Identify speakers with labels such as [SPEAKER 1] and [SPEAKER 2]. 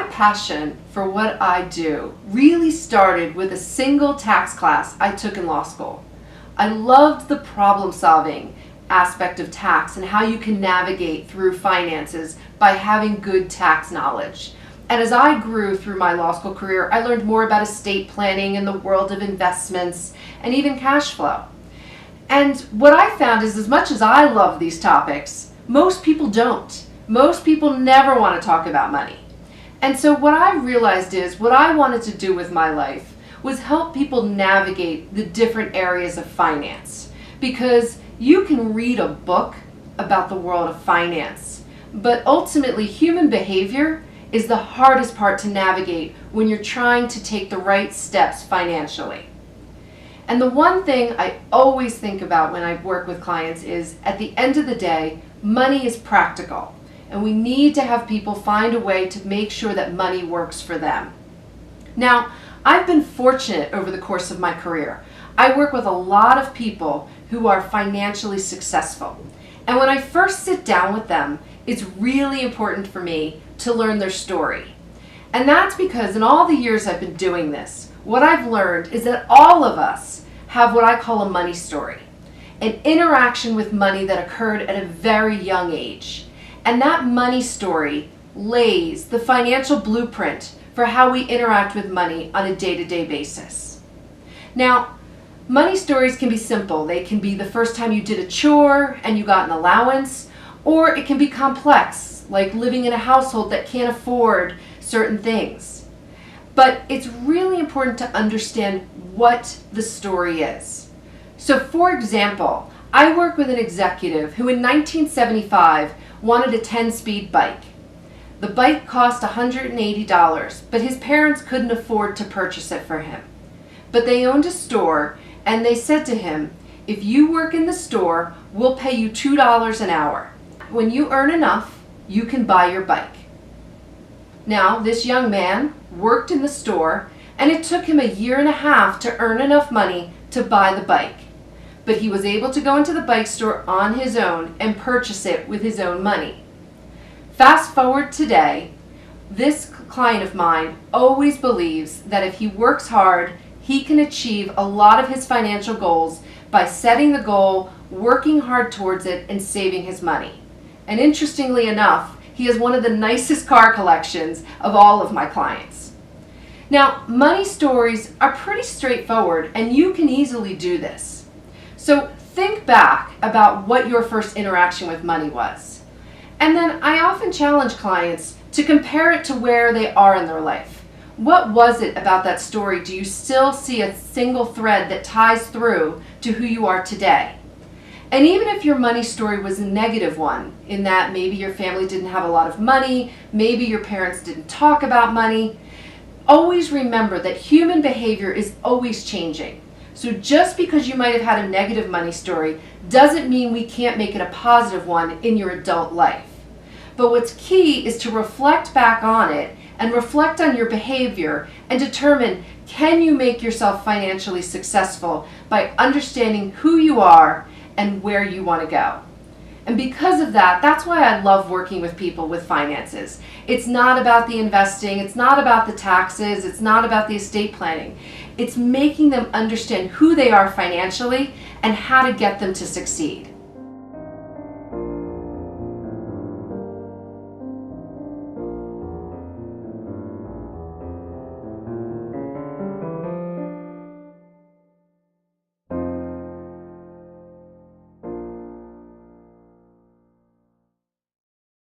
[SPEAKER 1] passion for what I do really started with a single tax class I took in law school. I loved the problem-solving aspect of tax and how you can navigate through finances by having good tax knowledge. And as I grew through my law school career, I learned more about estate planning and the world of investments and even cash flow. And what I found is, as much as I love these topics, most people don't. Most people never want to talk about money. And so what I realized is what I wanted to do with my life was help people navigate the different areas of finance. Because you can read a book about the world of finance, but ultimately human behavior is the hardest part to navigate when you're trying to take the right steps financially. And the one thing I always think about when I work with clients is, at the end of the day, money is practical. And we need to have people find a way to make sure that money works for them. Now, I've been fortunate over the course of my career. I work with a lot of people who are financially successful. And when I first sit down with them, it's really important for me to learn their story. And that's because in all the years I've been doing this, what I've learned is that all of us have what I call a money story, an interaction with money that occurred at a very young age. And that money story lays the financial blueprint for how we interact with money on a day-to-day basis. Now, money stories can be simple. They can be the first time you did a chore and you got an allowance, or it can be complex, like living in a household that can't afford certain things. But it's really important to understand what the story is. So for example, I work with an executive who in 1975 wanted a 10-speed bike. The bike cost $180, but his parents couldn't afford to purchase it for him. But they owned a store, and they said to him, if you work in the store, we'll pay you $2 an hour. When you earn enough, you can buy your bike. Now, this young man worked in the store, and it took him 1.5 years to earn enough money to buy the bike. But he was able to go into the bike store on his own and purchase it with his own money. Fast forward today, this client of mine always believes that if he works hard, he can achieve a lot of his financial goals by setting the goal, working hard towards it, and saving his money. And interestingly enough, he has one of the nicest car collections of all of my clients. Now, money stories are pretty straightforward, and you can easily do this. So think back about what your first interaction with money was. And then I often challenge clients to compare it to where they are in their life. What was it about that story? Do you still see a single thread that ties through to who you are today? And even if your money story was a negative one, in that maybe your family didn't have a lot of money, maybe your parents didn't talk about money, always remember that human behavior is always changing. So just because you might have had a negative money story doesn't mean we can't make it a positive one in your adult life. But what's key is to reflect back on it and reflect on your behavior and determine, can you make yourself financially successful by understanding who you are and where you want to go. And because of that, that's why I love working with people with finances. It's not about the investing, it's not about the taxes, it's not about the estate planning. It's making them understand who they are financially and how to get them to succeed.